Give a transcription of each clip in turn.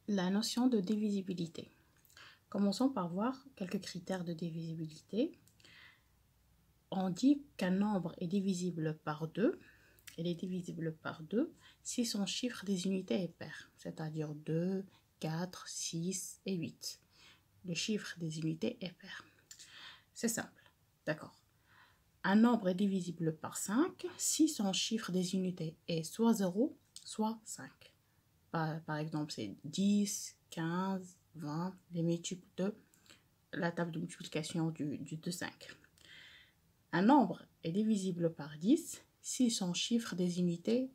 La notion de divisibilité. Commençons par voir quelques critères de divisibilité. On dit qu'un nombre est divisible par 2. Il est divisible par 2 si son chiffre des unités est pair, c'est-à-dire 2, 4, 6 et 8. Le chiffre des unités est pair. C'est simple, d'accord. Un nombre est divisible par 5 si son chiffre des unités est soit 0, soit 5. Par exemple, c'est 10, 15, 20, les multiples de la table de multiplication du 2, 5. Un nombre est divisible par 10 si son chiffre des unités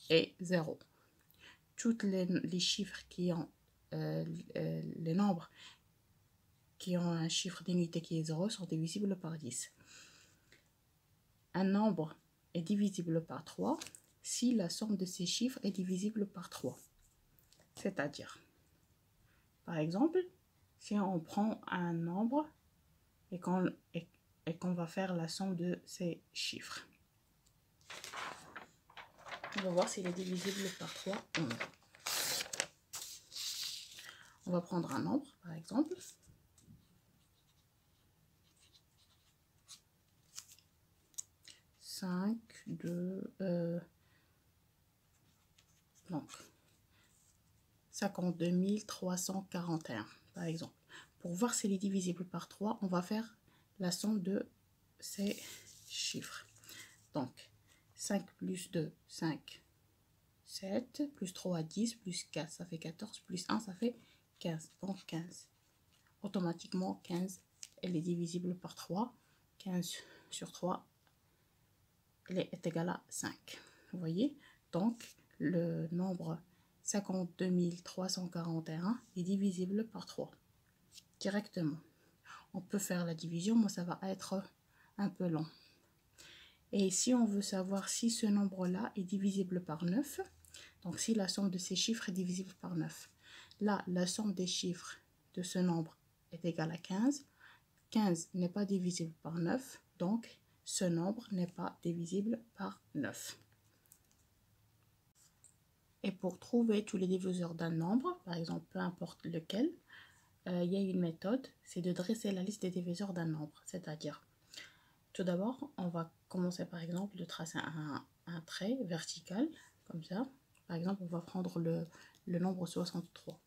est 0. Tous les chiffres qui ont, les nombres qui ont un chiffre d'unité qui est 0 sont divisibles par 10. Un nombre est divisible par 3 si la somme de ces chiffres est divisible par 3. C'est-à-dire, par exemple, si on prend un nombre et qu'on va faire la somme de ces chiffres. On va voir s'il est divisible par 3 ou non. On va prendre un nombre, par exemple. Donc 52 341, par exemple. Pour voir s'il est divisible par 3, on va faire la somme de ces chiffres. Donc 5 plus 2, 5, 7, plus 3, 10, plus 4, ça fait 14, plus 1, ça fait 15. Donc 15. Automatiquement, 15, elle est divisible par 3. 15 sur 3, elle est égale à 5. Vous voyez? Donc, le nombre 52 341 est divisible par 3. Directement. On peut faire la division, mais ça va être un peu long. Et si on veut savoir si ce nombre-là est divisible par 9, donc si la somme de ces chiffres est divisible par 9, là, la somme des chiffres de ce nombre est égale à 15. 15 n'est pas divisible par 9, donc ce nombre n'est pas divisible par 9. Et pour trouver tous les diviseurs d'un nombre, par exemple, peu importe lequel, il y a une méthode, c'est de dresser la liste des diviseurs d'un nombre. C'est-à-dire, tout d'abord, on va commencer par exemple de tracer un trait vertical, comme ça. Par exemple, on va prendre le nombre 63.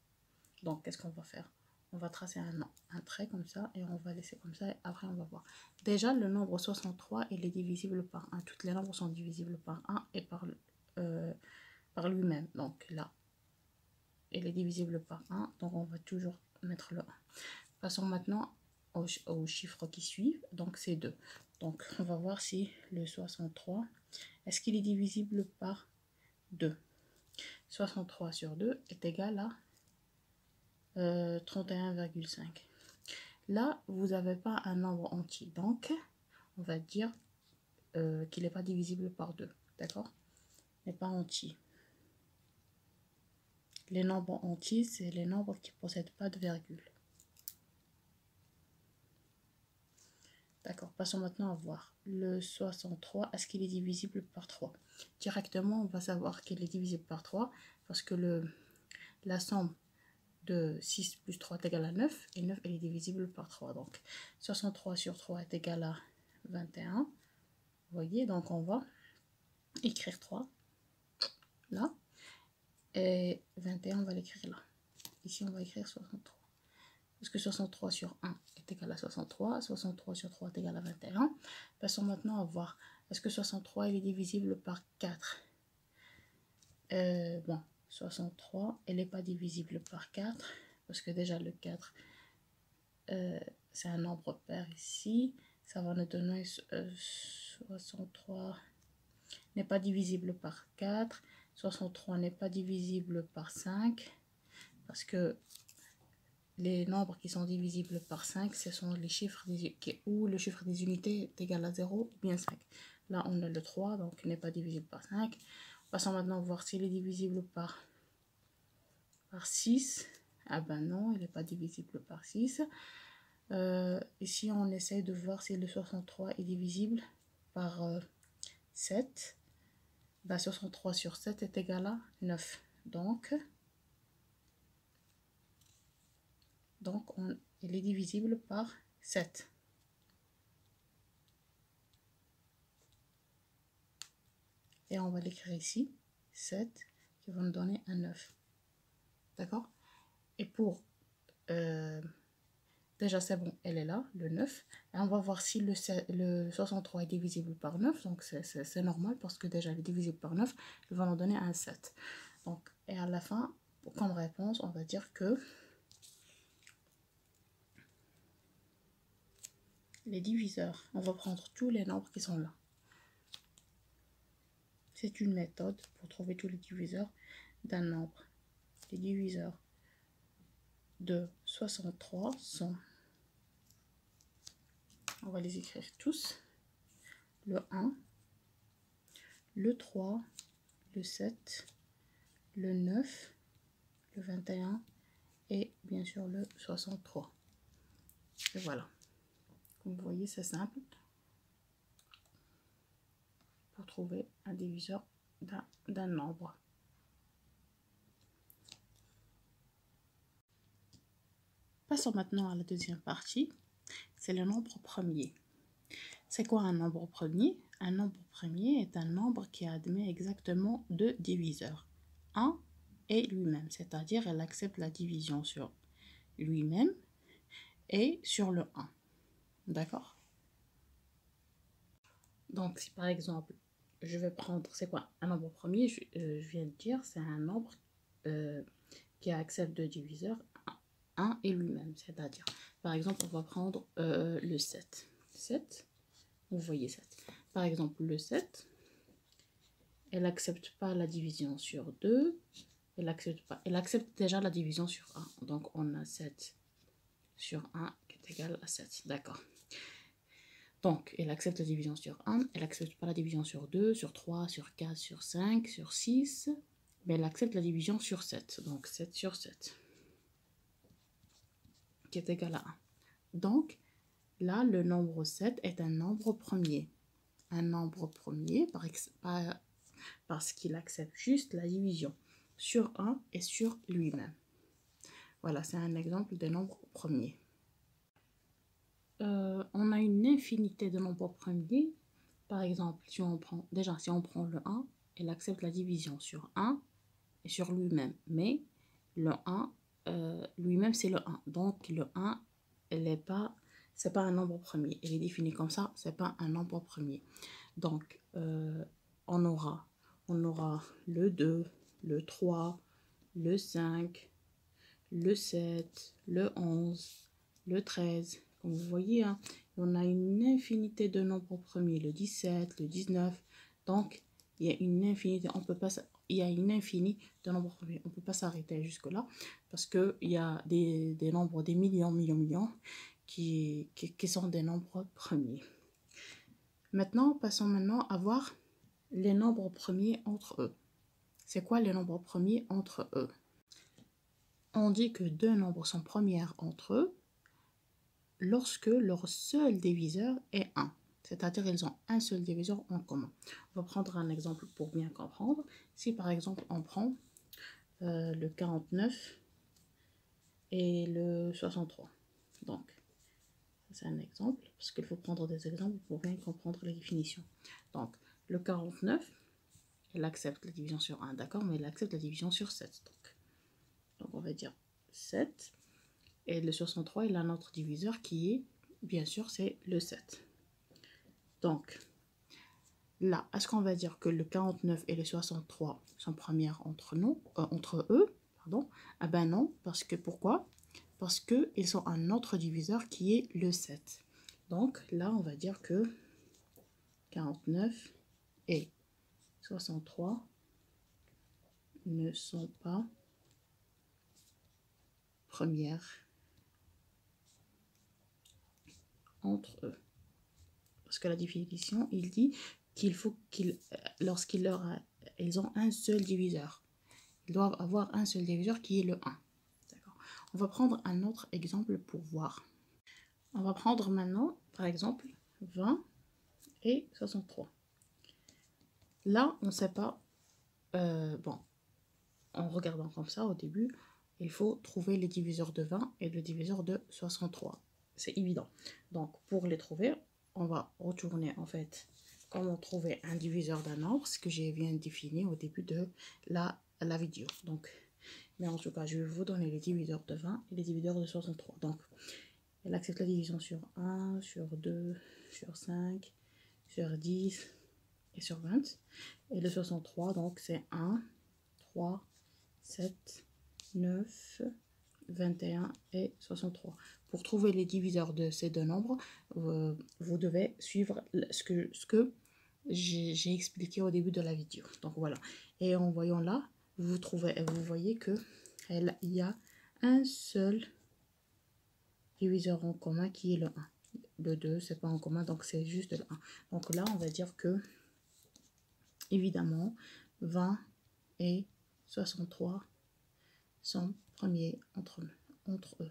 Donc, qu'est-ce qu'on va faire? On va tracer un trait comme ça et on va laisser comme ça et après on va voir. Déjà, le nombre 63, il est divisible par 1. Toutes les nombres sont divisibles par 1 et par lui-même. Donc là, il est divisible par 1. Donc on va toujours mettre le 1. Passons maintenant aux chiffres qui suivent. Donc c'est 2. Donc on va voir si le 63, est-ce qu'il est divisible par 2? 63 sur 2 est égal à 31,5. Là, vous n'avez pas un nombre entier. Donc, on va dire qu'il n'est pas divisible par 2. D'accord? Il n'est pas entier. Les nombres entiers, c'est les nombres qui ne possèdent pas de virgule. D'accord, passons maintenant à voir. Le 63, est-ce qu'il est divisible par 3? Directement, on va savoir qu'il est divisible par 3 parce que la somme de 6 plus 3 est égale à 9 et 9 elle est divisible par 3. Donc 63 sur 3 est égal à 21. Vous voyez, donc on va écrire 3 là et 21 on va l'écrire là. Ici on va écrire 63. Parce que 63 sur 1 est égal à 63, 63 sur 3 est égal à 21. Passons maintenant à voir, est-ce que 63 il est divisible par 4? Bon, 63, elle n'est pas divisible par 4, parce que déjà le 4, c'est un nombre pair ici. Ça va nous donner 63 n'est pas divisible par 4. 63 n'est pas divisible par 5, parce que les nombres qui sont divisibles par 5, ce sont les chiffres où le chiffre des unités est égal à 0 ou bien 5. Là, on a le 3, donc il n'est pas divisible par 5. Passons maintenant voir s'il est divisible par 6. Ah ben non, il n'est pas divisible par 6. Ici, on essaie de voir si le 63 est divisible par 7. Ben, 63 sur 7 est égal à 9. Donc, Donc, il est divisible par 7. Et on va l'écrire ici, 7, qui va nous donner un 9. D'accord? Et pour... déjà, c'est bon, elle est là, le 9. Et on va voir si le 63 est divisible par 9. Donc, c'est normal parce que déjà, il est divisible par 9. Il va nous donner un 7. Donc, et à la fin, comme réponse, on va dire que les diviseurs, on va prendre tous les nombres qui sont là. C'est une méthode pour trouver tous les diviseurs d'un nombre. Les diviseurs de 63 sont, on va les écrire tous, le 1, le 3, le 7, le 9, le 21 et bien sûr le 63. Et voilà. Comme vous voyez, c'est simple pour trouver un diviseur d'un nombre. Passons maintenant à la deuxième partie, c'est le nombre premier. C'est quoi un nombre premier? Un nombre premier est un nombre qui admet exactement deux diviseurs, 1 et lui-même, c'est-à-dire elle accepte la division sur lui-même et sur le 1. D'accord? Donc, si par exemple, je vais prendre, c'est quoi un nombre premier? Je viens de dire, c'est un nombre qui accepte deux diviseurs, 1 et lui-même, c'est-à-dire, par exemple, on va prendre le 7. 7, vous voyez 7. Par exemple, le 7, elle n'accepte pas la division sur 2, elle accepte déjà la division sur 1. Donc, on a 7 sur 1 qui est égal à 7, d'accord. Donc, elle accepte la division sur 1, elle n'accepte pas la division sur 2, sur 3, sur 4, sur 5, sur 6, mais elle accepte la division sur 7, donc 7 sur 7, qui est égal à 1. Donc, là, le nombre 7 est un nombre premier. Un nombre premier parce qu'il accepte juste la division sur 1 et sur lui-même. Voilà, c'est un exemple de nombre premier. On a une infinité de nombres premiers. Par exemple, si on prend le 1, elle accepte la division sur 1 et sur lui-même. Mais le 1, lui-même, c'est le 1. Donc, le 1, c'est pas un nombre premier. Il est défini comme ça, c'est pas un nombre premier. Donc, on aura le 2, le 3, le 5, le 7, le 11, le 13. Comme vous voyez, hein, on a une infinité de nombres premiers, le 17, le 19. Donc, il y a une infinité, il y a une infinie de nombres premiers. On ne peut pas s'arrêter jusque-là parce qu'il y a des nombres, des millions qui sont des nombres premiers. Maintenant, passons à voir les nombres premiers entre eux. C'est quoi les nombres premiers entre eux? On dit que deux nombres sont premiers entre eux lorsque leur seul diviseur est 1. C'est-à-dire qu'ils ont un seul diviseur en commun. On va prendre un exemple pour bien comprendre. Si par exemple on prend le 49 et le 63. Donc, c'est un exemple, parce qu'il faut prendre des exemples pour bien comprendre les définitions. Donc, le 49, elle accepte la division sur 1, d'accord, mais elle accepte la division sur 7. Donc on va dire 7. Et le 63, il a un autre diviseur qui est, bien sûr, c'est le 7. Donc, là, est-ce qu'on va dire que le 49 et le 63 sont premières entre eux? Pardon. Ah ben non, parce que pourquoi? Parce qu'ils ont un autre diviseur qui est le 7. Donc là, on va dire que 49 et 63 ne sont pas premières entre eux. Parce que la définition, il dit qu'il faut lorsqu'ils ont un seul diviseur. Ils doivent avoir un seul diviseur qui est le 1. D'accord. On va prendre un autre exemple pour voir. On va prendre maintenant, par exemple, 20 et 63. Là, on ne sait pas, bon, en regardant comme ça au début, il faut trouver les diviseurs de 20 et le diviseur de 63. C'est évident. Donc, pour les trouver, on va retourner en fait comment trouver un diviseur d'un nombre, ce que j'ai bien défini au début de la vidéo. Donc, mais en tout cas, je vais vous donner les diviseurs de 20 et les diviseurs de 63. Donc, elle accepte la division sur 1, sur 2, sur 5, sur 10 et sur 20. Et le 63, donc c'est 1, 3, 7, 9, 21 et 63. Pour trouver les diviseurs de ces deux nombres, vous devez suivre ce que j'ai expliqué au début de la vidéo. Donc voilà. Et en voyant là, vous voyez que il y a un seul diviseur en commun qui est le 1. Le 2, c'est pas en commun, donc c'est juste le 1. Donc là, on va dire que, évidemment, 20 et 63 sont premiers entre eux.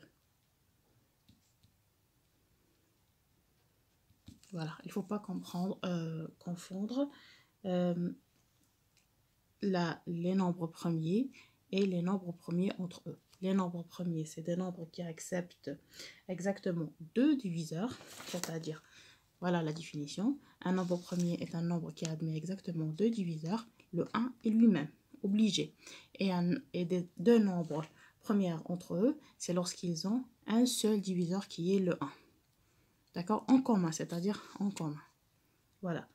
Voilà, il ne faut pas confondre les nombres premiers et les nombres premiers entre eux. Les nombres premiers, c'est des nombres qui acceptent exactement deux diviseurs, c'est-à-dire, voilà la définition. Un nombre premier est un nombre qui admet exactement deux diviseurs, le 1 est lui-même, obligé. Et des deux nombres premiers entre eux, c'est lorsqu'ils ont un seul diviseur qui est le 1. D'accord? En commun, c'est-à-dire en commun. Voilà.